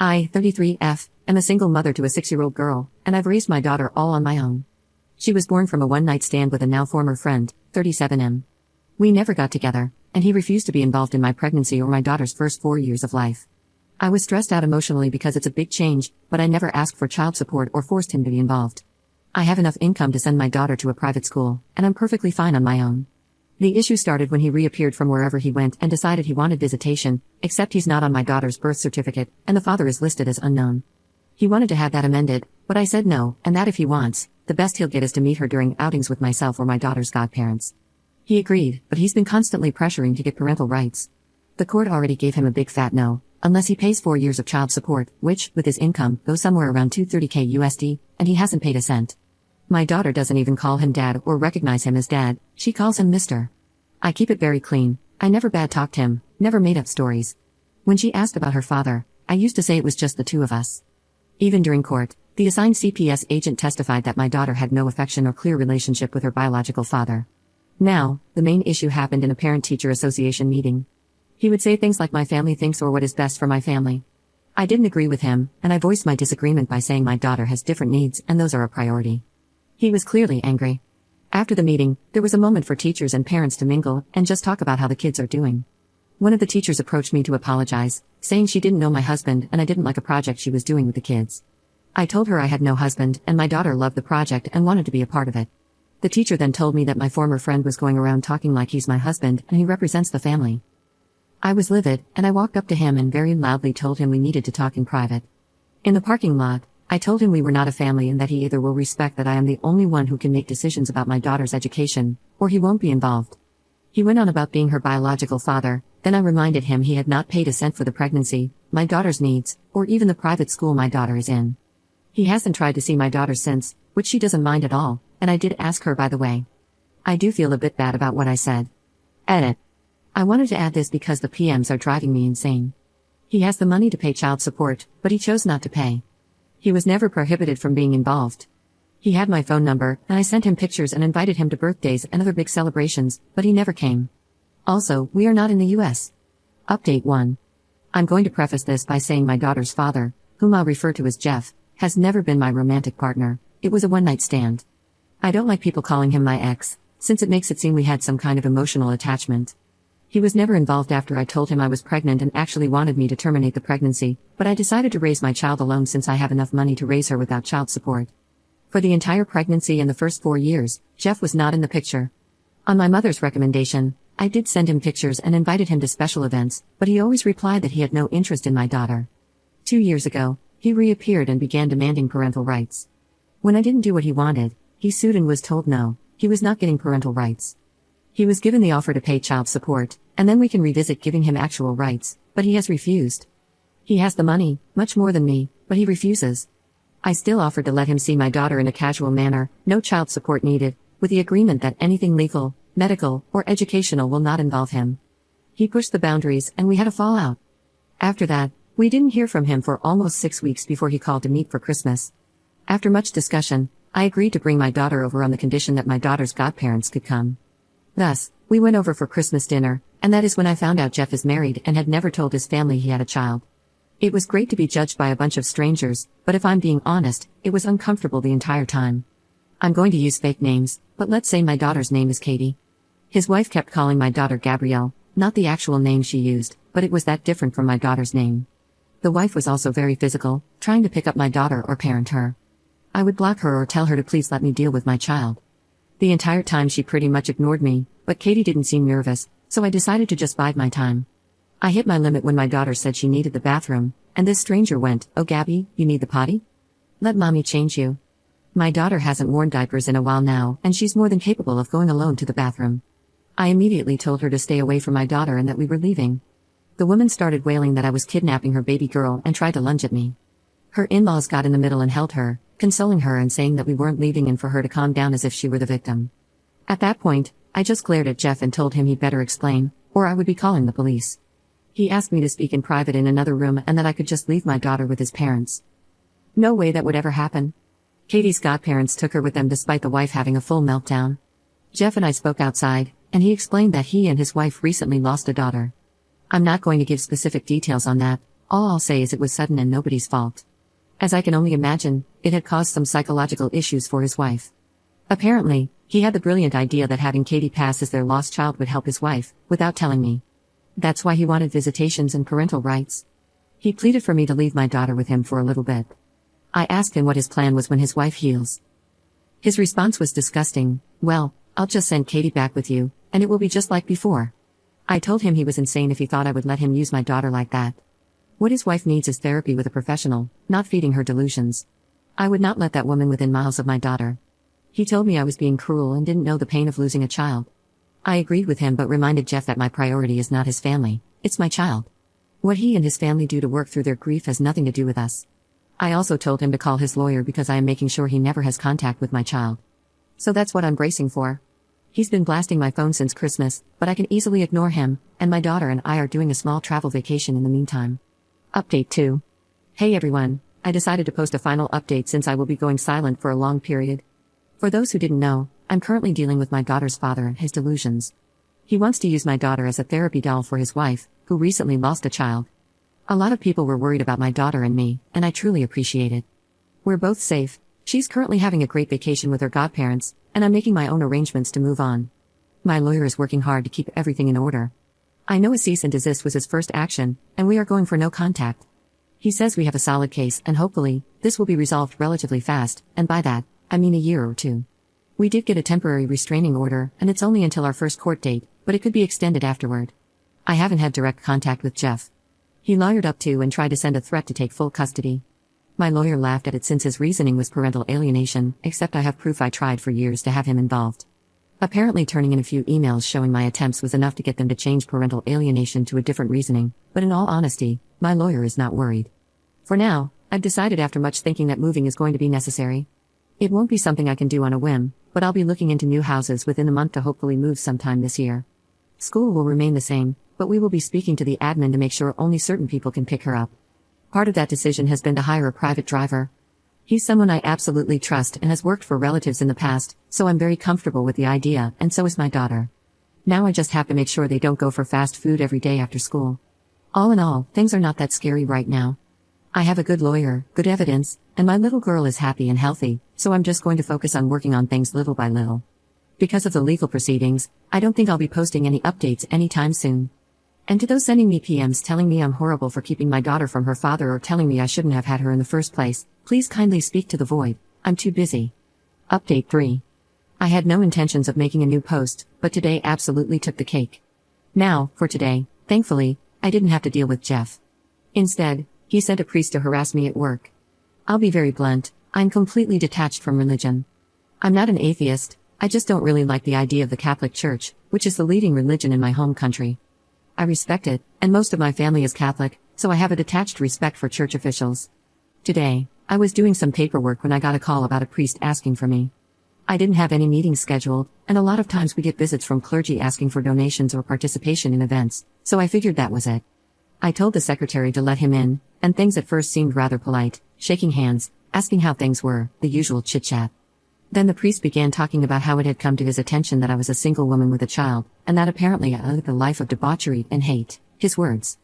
I, 33F, am a single mother to a 6-year-old girl, and I've raised my daughter all on my own. She was born from a one-night stand with a now former friend, 37M. We never got together, and he refused to be involved in my pregnancy or my daughter's first 4 years of life. I was stressed out emotionally because it's a big change, but I never asked for child support or forced him to be involved. I have enough income to send my daughter to a private school, and I'm perfectly fine on my own. The issue started when he reappeared from wherever he went and decided he wanted visitation, except he's not on my daughter's birth certificate, and the father is listed as unknown. He wanted to have that amended, but I said no, and that if he wants, the best he'll get is to meet her during outings with myself or my daughter's godparents. He agreed, but he's been constantly pressuring to get parental rights. The court already gave him a big fat no, unless he pays 4 years of child support, which, with his income, goes somewhere around $230K USD, and he hasn't paid a cent. My daughter doesn't even call him dad or recognize him as dad, she calls him Mr. I keep it very clean, I never bad-talked him, never made up stories. When she asked about her father, I used to say it was just the two of us. Even during court, the assigned CPS agent testified that my daughter had no affection or clear relationship with her biological father. Now, the main issue happened in a parent-teacher association meeting. He would say things like my family thinks or what is best for my family. I didn't agree with him, and I voiced my disagreement by saying my daughter has different needs and those are a priority. He was clearly angry. After the meeting, there was a moment for teachers and parents to mingle and just talk about how the kids are doing. One of the teachers approached me to apologize, saying she didn't know my husband and I didn't like a project she was doing with the kids. I told her I had no husband and my daughter loved the project and wanted to be a part of it. The teacher then told me that my former friend was going around talking like he's my husband and he represents the family. I was livid, and I walked up to him and very loudly told him we needed to talk in private. In the parking lot, I told him we were not a family and that he either will respect that I am the only one who can make decisions about my daughter's education, or he won't be involved. He went on about being her biological father, then I reminded him he had not paid a cent for the pregnancy, my daughter's needs, or even the private school my daughter is in. He hasn't tried to see my daughter since, which she doesn't mind at all, and I did ask her by the way. I do feel a bit bad about what I said. Edit. I wanted to add this because the PMs are driving me insane. He has the money to pay child support, but he chose not to pay. He was never prohibited from being involved. He had my phone number, and I sent him pictures and invited him to birthdays and other big celebrations, but he never came. Also, we are not in the US. Update 1. I'm going to preface this by saying my daughter's father, whom I'll refer to as Jeff, has never been my romantic partner. It was a one-night stand. I don't like people calling him my ex, since it makes it seem we had some kind of emotional attachment. He was never involved after I told him I was pregnant and actually wanted me to terminate the pregnancy, but I decided to raise my child alone since I have enough money to raise her without child support. For the entire pregnancy and the first 4 years, Jeff was not in the picture. On my mother's recommendation, I did send him pictures and invited him to special events, but he always replied that he had no interest in my daughter. 2 years ago, he reappeared and began demanding parental rights. When I didn't do what he wanted, he sued and was told no, he was not getting parental rights. He was given the offer to pay child support, and then we can revisit giving him actual rights, but he has refused. He has the money, much more than me, but he refuses. I still offered to let him see my daughter in a casual manner, no child support needed, with the agreement that anything legal, medical, or educational will not involve him. He pushed the boundaries and we had a fallout. After that, we didn't hear from him for almost 6 weeks before he called to meet for Christmas. After much discussion, I agreed to bring my daughter over on the condition that my daughter's godparents could come. Thus, we went over for Christmas dinner, and that is when I found out Jeff is married and had never told his family he had a child. It was great to be judged by a bunch of strangers, but if I'm being honest, it was uncomfortable the entire time. I'm going to use fake names, but let's say my daughter's name is Katie. His wife kept calling my daughter Gabrielle, not the actual name she used, but it was that different from my daughter's name. The wife was also very physical, trying to pick up my daughter or parent her. I would block her or tell her to please let me deal with my child. The entire time she pretty much ignored me, but Katie didn't seem nervous, so I decided to just bide my time. I hit my limit when my daughter said she needed the bathroom, and this stranger went, "Oh Gabby, you need the potty? Let mommy change you." My daughter hasn't worn diapers in a while now, and she's more than capable of going alone to the bathroom. I immediately told her to stay away from my daughter and that we were leaving. The woman started wailing that I was kidnapping her baby girl and tried to lunge at me. Her in-laws got in the middle and held her, consoling her and saying that we weren't leaving and for her to calm down as if she were the victim. At that point, I just glared at Jeff and told him he'd better explain, or I would be calling the police. He asked me to speak in private in another room and that I could just leave my daughter with his parents. No way that would ever happen. Katie's godparents took her with them despite the wife having a full meltdown. Jeff and I spoke outside, and he explained that he and his wife recently lost a daughter. I'm not going to give specific details on that, All I'll say is it was sudden and nobody's fault. As I can only imagine, it had caused some psychological issues for his wife. Apparently, he had the brilliant idea that having Katie pass as their lost child would help his wife, without telling me. That's why he wanted visitations and parental rights. He pleaded for me to leave my daughter with him for a little bit. I asked him what his plan was when his wife heals. His response was disgusting. Well, I'll just send Katie back with you, and it will be just like before. I told him he was insane if he thought I would let him use my daughter like that. What his wife needs is therapy with a professional, not feeding her delusions. I would not let that woman within miles of my daughter. He told me I was being cruel and didn't know the pain of losing a child. I agreed with him but reminded Jeff that my priority is not his family, it's my child. What he and his family do to work through their grief has nothing to do with us. I also told him to call his lawyer because I am making sure he never has contact with my child. So that's what I'm bracing for. He's been blasting my phone since Christmas, but I can easily ignore him, and my daughter and I are doing a small travel vacation in the meantime. Update 2. Hey everyone, I decided to post a final update since I will be going silent for a long period. For those who didn't know, I'm currently dealing with my daughter's father and his delusions. He wants to use my daughter as a therapy doll for his wife, who recently lost a child. A lot of people were worried about my daughter and me, and I truly appreciate it. We're both safe. She's currently having a great vacation with her godparents, and I'm making my own arrangements to move on. My lawyer is working hard to keep everything in order. I know a cease and desist was his first action, and we are going for no contact. He says we have a solid case and hopefully, this will be resolved relatively fast, and by that, I mean a year or two. We did get a temporary restraining order, and it's only until our first court date, but it could be extended afterward. I haven't had direct contact with Jeff. He lawyered up to and tried to send a threat to take full custody. My lawyer laughed at it since his reasoning was parental alienation, except I have proof I tried for years to have him involved. Apparently turning in a few emails showing my attempts was enough to get them to change parental alienation to a different reasoning, but in all honesty, my lawyer is not worried. For now, I've decided after much thinking that moving is going to be necessary. It won't be something I can do on a whim, but I'll be looking into new houses within a month to hopefully move sometime this year. School will remain the same, but we will be speaking to the admin to make sure only certain people can pick her up. Part of that decision has been to hire a private driver. He's someone I absolutely trust and has worked for relatives in the past, so I'm very comfortable with the idea, and so is my daughter. Now I just have to make sure they don't go for fast food every day after school. All in all, things are not that scary right now. I have a good lawyer, good evidence, and my little girl is happy and healthy, so I'm just going to focus on working on things little by little. Because of the legal proceedings, I don't think I'll be posting any updates anytime soon. And to those sending me PMs telling me I'm horrible for keeping my daughter from her father or telling me I shouldn't have had her in the first place, please kindly speak to the void, I'm too busy. Update 3. I had no intentions of making a new post, but today absolutely took the cake. Now, for today, thankfully, I didn't have to deal with Jeff. Instead, he sent a priest to harass me at work. I'll be very blunt, I'm completely detached from religion. I'm not an atheist, I just don't really like the idea of the Catholic Church, which is the leading religion in my home country. I respect it, and most of my family is Catholic, so I have a detached respect for church officials. Today, I was doing some paperwork when I got a call about a priest asking for me. I didn't have any meetings scheduled, and a lot of times we get visits from clergy asking for donations or participation in events, so I figured that was it. I told the secretary to let him in, and things at first seemed rather polite, shaking hands, asking how things were, the usual chit-chat. Then the priest began talking about how it had come to his attention that I was a single woman with a child, and that apparently I lived a life of debauchery and hate, his words.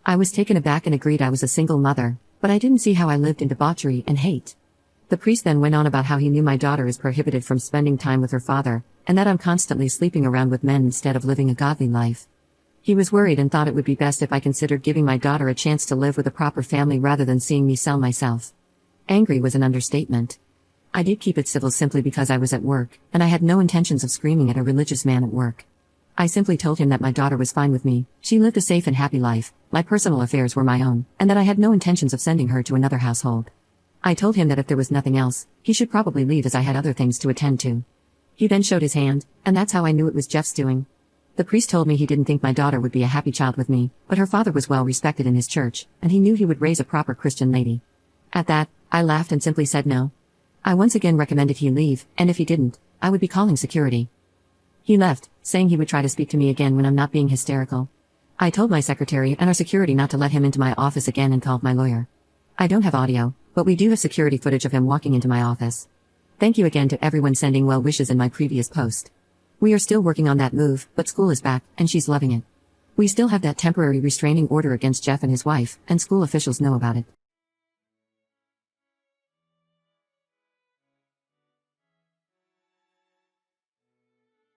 I was taken aback and agreed I was a single mother, but I didn't see how I lived in debauchery and hate. The priest then went on about how he knew my daughter is prohibited from spending time with her father, and that I'm constantly sleeping around with men instead of living a godly life. He was worried and thought it would be best if I considered giving my daughter a chance to live with a proper family rather than seeing me sell myself. Angry was an understatement. I did keep it civil simply because I was at work, and I had no intentions of screaming at a religious man at work. I simply told him that my daughter was fine with me, she lived a safe and happy life, my personal affairs were my own, and that I had no intentions of sending her to another household. I told him that if there was nothing else, he should probably leave as I had other things to attend to. He then showed his hand, and that's how I knew it was Jeff's doing. The priest told me he didn't think my daughter would be a happy child with me, but her father was well respected in his church, and he knew he would raise a proper Christian lady. At that, I laughed and simply said no. I once again recommended he leave, and if he didn't, I would be calling security. He left, saying he would try to speak to me again when I'm not being hysterical. I told my secretary and our security not to let him into my office again and called my lawyer. I don't have audio, but we do have security footage of him walking into my office. Thank you again to everyone sending well wishes in my previous post. We are still working on that move, but school is back, and she's loving it. We still have that temporary restraining order against Jeff and his wife, and school officials know about it.